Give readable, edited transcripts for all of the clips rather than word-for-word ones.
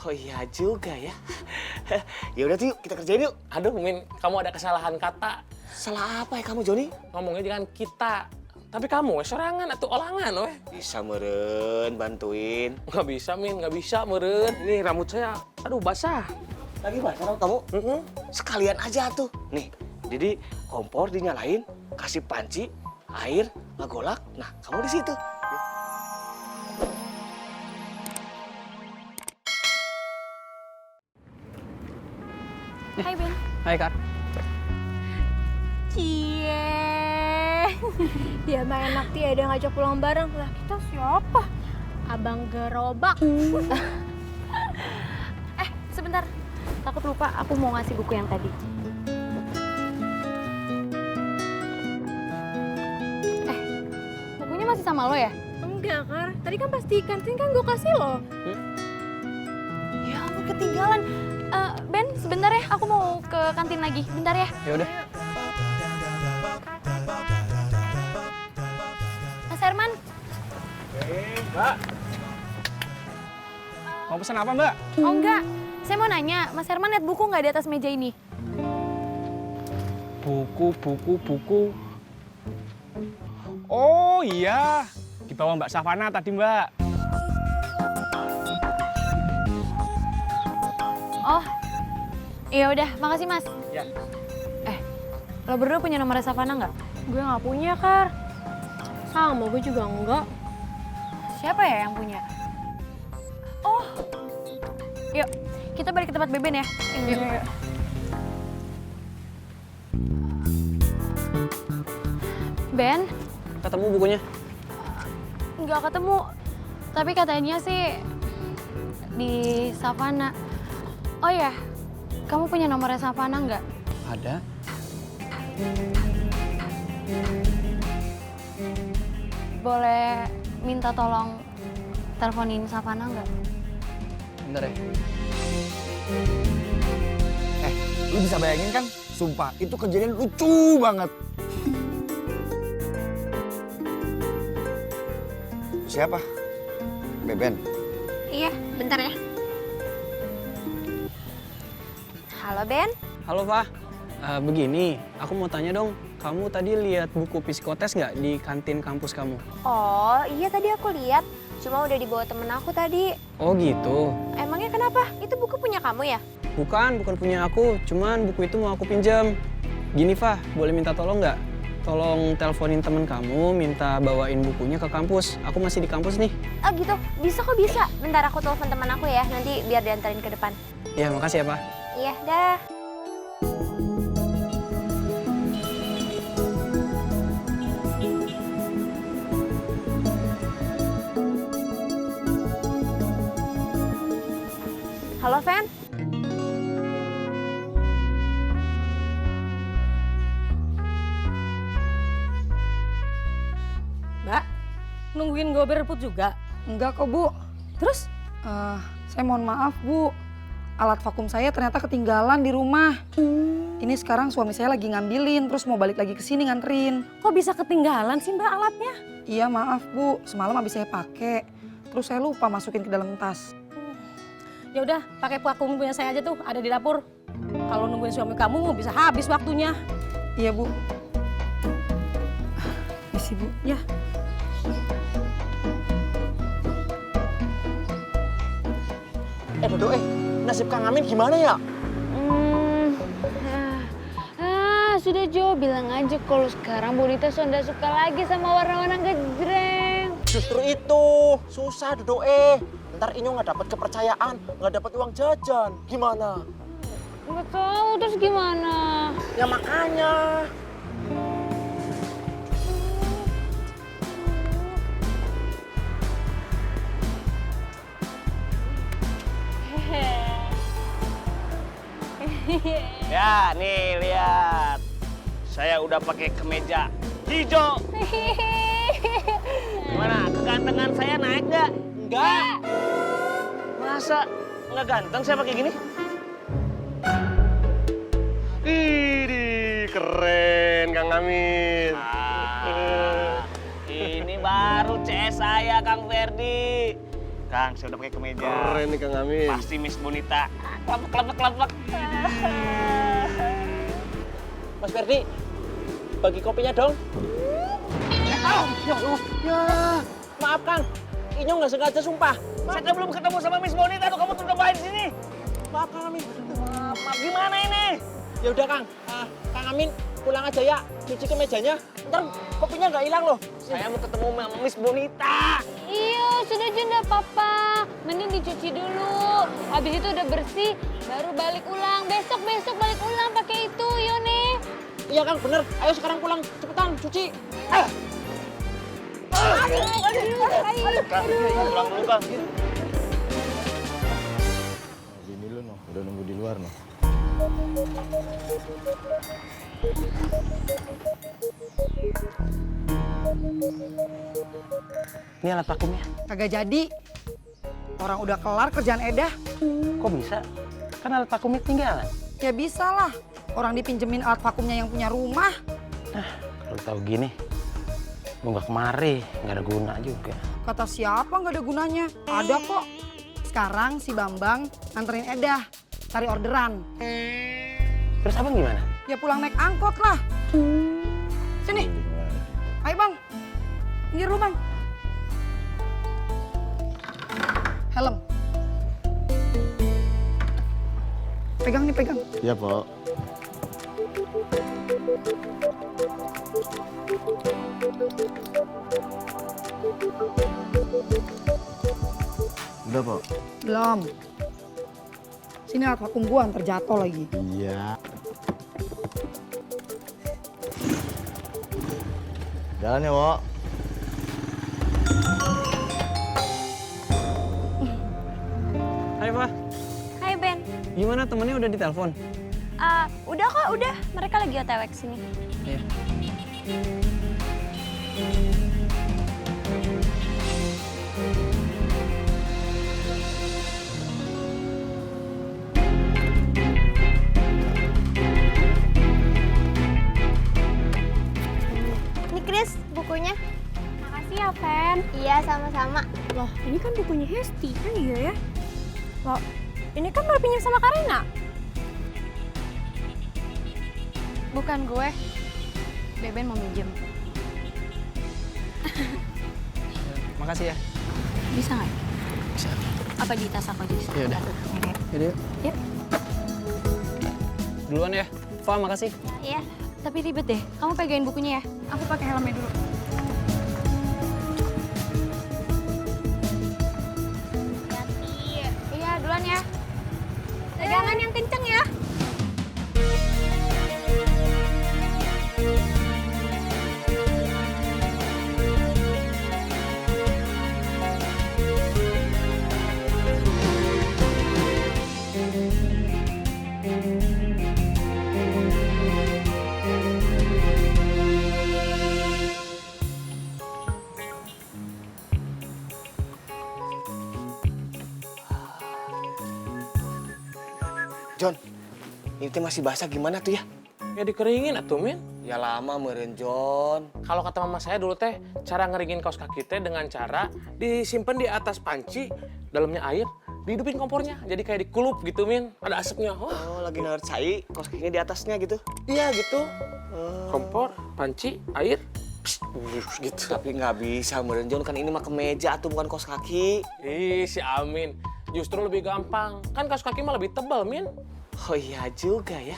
Oh iya juga ya. Ya udah tuh yuk, kita kerjain yuk. Aduh, Min, kamu ada kesalahan kata. Salah apa ya kamu, Joni? Ngomongnya jangan kita. Tapi kamu, serangan atau olangan, weh. Bisa meren, bantuin. Nggak bisa, Min, nggak bisa, meren. Ini rambut saya, aduh, basah. Lagi basah kamu? Sekalian aja tuh. Nih, jadi kompor dinyalain, kasih panci, air, ngegolak. Nah, kamu di situ. Hai Ben. Hai, Kak. Cie. Ya mah enak dia ada ngajak pulang bareng. Lah kita siapa? Abang Gerobak. Sebentar. Takut lupa, aku mau ngasih buku yang tadi. Bukunya masih sama lo ya? Enggak, Kar. Tadi kan pas di kantin kan gue kasih lo. Ya ampun, ketinggalan. Ben, sebentar ya. Aku mau ke kantin lagi. Bentar ya. Ya udah. Mas Herman. Mbak. Mau pesan apa, Mbak? Oh enggak. Saya mau nanya, Mas Herman lihat buku nggak di atas meja ini? Buku. Oh iya, di bawah Mbak Savana tadi, Mbak. Oh, iya udah, makasih Mas. Ya. Lo berdua punya nomor Savana nggak? Gue nggak punya, Kar. Sama, gue juga enggak. Siapa ya yang punya? Oh, yuk kita balik ke tempat Beben ya. Yuk. Ben? Ketemu bukunya? Nggak ketemu, tapi katanya sih di Savana. Oh ya, kamu punya nomornya Savana nggak? Ada. Boleh minta tolong teleponin Savana nggak? Bentar ya. Lu bisa bayangin kan? Sumpah, itu kejadian lucu banget. Siapa? Beben. Iya, bentar ya. Halo Ben. Halo Pak, begini, aku mau tanya dong, kamu tadi lihat buku psikotes nggak di kantin kampus kamu? Oh iya tadi aku lihat, cuma udah dibawa temen aku tadi. Oh gitu, Emangnya kenapa? Itu buku punya kamu ya? bukan punya aku, cuman buku itu mau aku pinjam. Gini Pak, boleh minta tolong nggak? Tolong teleponin temen kamu, minta bawain bukunya ke kampus. Aku masih di kampus nih. Oh gitu, bisa kok bisa. Bentar aku telepon teman aku ya, nanti biar diantarin ke depan. Ya, makasih ya Pak. Iya, dah. Halo, Fen. Mbak, nungguin gue berebut juga? Enggak kok, Bu. Terus? Saya mohon maaf, Bu. Alat vakum saya ternyata ketinggalan di rumah. Ini sekarang suami saya lagi ngambilin, terus mau balik lagi ke sini nganterin. Kok bisa ketinggalan sih Mbak alatnya? Iya, maaf, Bu. Semalam habis saya pakai. Terus saya lupa masukin ke dalam tas. Ya udah, pakai vakum punya saya aja tuh, ada di dapur. Kalau nungguin suami kamu bisa habis waktunya. Iya, Bu. Isi, Bu. Ya. Dodo, nasib Kang Amin gimana ya? Sudah Jo, bilang aja kalau sekarang Bonita sudah suka lagi sama warna-warna gejreng. Justru itu, susah Dodo. Ntar Inyo nggak dapat kepercayaan, nggak dapat uang jajan. Gimana? Nggak tahu, terus gimana? Ya makanya. Ya, nih lihat. Saya udah pakai kemeja hijau. Gimana? Kegantengan saya naik nggak? Enggak. Masa nggak ganteng saya pakai gini? Ih, keren Kang Amin. Ini baru CS saya Kang Ferdi. Kang, saya udah pakai kemeja. Keren nih Kang Amin. Pasti Miss Bonita. Kelepek. Mas Ferdi, bagi kopinya dong. Ya, maaf Kang. Inyong nggak sengaja sumpah. Saya kan belum ketemu sama Miss Bonita tuh, kamu tuh ngapain di sini? Maaf Kang Amin. Maaf, gimana ini? Ya udah Kang, Kang Amin pulang aja ya, cuci kemejanya. Ntar kopinya nggak hilang loh. Saya mau ketemu sama Miss Bonita. Iya, sudah nggak apa-apa. Mending dicuci dulu. Habis itu udah bersih, baru balik ulang. Besok balik ulang pakai itu, Yone. Iya Kang, bener. Ayo sekarang pulang, cepetan cuci. Kang, pulang dulu Kang. Bini lu noh, udah nunggu di luar noh. Ini alat vakumnya. Kagak jadi. Orang udah kelar kerjaan Edah. Kok bisa? Kan alat vakumnya ketinggalan. Ya bisa lah. Orang dipinjemin alat vakumnya yang punya rumah. Kalau tahu gini, nunggak kemari, nggak ada guna juga. Kata siapa nggak ada gunanya? Ada kok. Sekarang si Bambang nganterin Edah. Cari orderan. Terus abang gimana? Ya pulang naik angkot lah. Sini. Ayo Bang. Pinggir lu Bang. Helm. Pegang nih, pegang. Iya, Pak. Udah, Pak. Belum. Sini alat vakum gua ntar jatuh lagi. Iya. Jalan ya, Wok. Hai, Pak. Hai Ben. Gimana temennya udah ditelepon? Udah kok, udah. Mereka lagi OTW kesini. Iya. Ini Chris, bukunya. Makasih ya, Fen. Iya, sama-sama. Loh, ini kan bukunya Hesti, kan iya ya? Loh, ini kan baru pinjam sama Karina. Bukan gue. Beben mau minjem. Makasih ya. Bisa nggak? Bisa. Apa di tas aku aja? Ya udah. Yaudah yuk. Yuk. Duluan ya. Fa, makasih. Iya. Tapi ribet deh. Kamu pegangin bukunya ya. Aku pakai helmnya dulu. Iya, duluan ya. Pegangan yang kenceng ya. John, ini teh masih basah gimana tuh ya? Ya dikeringin atuh, Min. Ya lama meureun John. Kalau kata mama saya dulu teh, cara ngeringin kaos kaki teh dengan cara disimpan di atas panci, dalamnya air, dihidupin kompornya. Jadi kayak dikulup gitu, Min. Ada asapnya. Oh, lagi ngercai kaos kakinya di atasnya gitu. Iya gitu. Kompor, panci, air, gitu. Tapi nggak bisa meureun John, kan ini mah kemeja tuh bukan kaos kaki. Ih, si Amin. Justru lebih gampang. Kan kaos kaki mah lebih tebal, Min. Oh iya juga ya.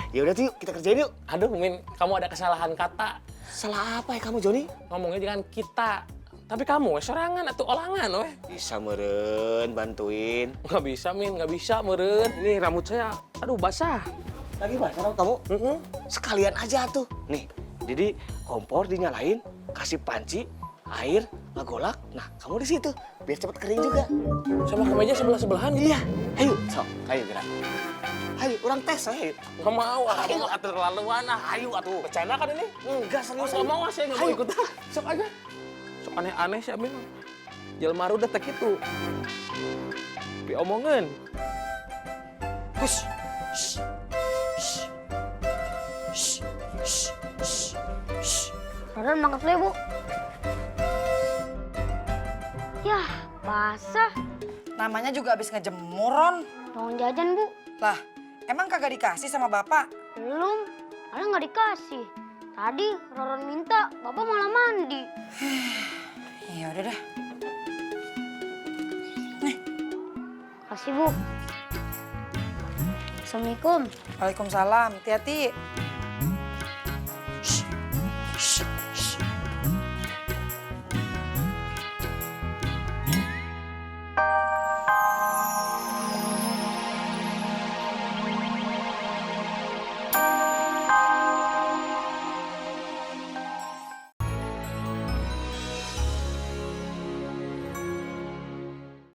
Ya udah tuh yuk, kita kerjain yuk. Aduh, Min, kamu ada kesalahan kata. Salah apa ya kamu Joni? Ngomongnya jangan kita. Tapi kamu sorangan atau olangan, weh. Bisa meureun bantuin. Nggak bisa, Min. Nggak bisa, meren. Ini rambut saya, aduh, basah. Lagi basah kamu? Sekalian aja tuh. Nih, jadi kompor dinyalain, kasih panci, air, ngegolak. Nah, kamu di situ biar cepet kering juga. Sama kemeja sebelah-sebelahan. Iya. Ayo, sok, ayo gerak. Ayo, orang tes, ayo. Nggak mau, ayo, terlaluan. Ayo, atuh. Bercanda kan ini? Enggak serius. Nggak mau, saya nggak mau Ayo. ikut. Sok aja. Sok aneh-aneh sih, Amin. Jelma udah tek itu. Tapi omongan. Hush. Shh. Shh. Shh. Shh. Shh. Shh. Padahal banget lu, Bu. Yah, Basah. Namanya juga habis ngejemur, Ron. Tolong jajan, Bu. Lah, emang kagak dikasih sama bapak? Belum. Malah nggak dikasih. Tadi Roron minta, Bapak malah mandi. Ya udah dah. Kasih, Bu. Assalamualaikum. Waalaikumsalam, hati-hati.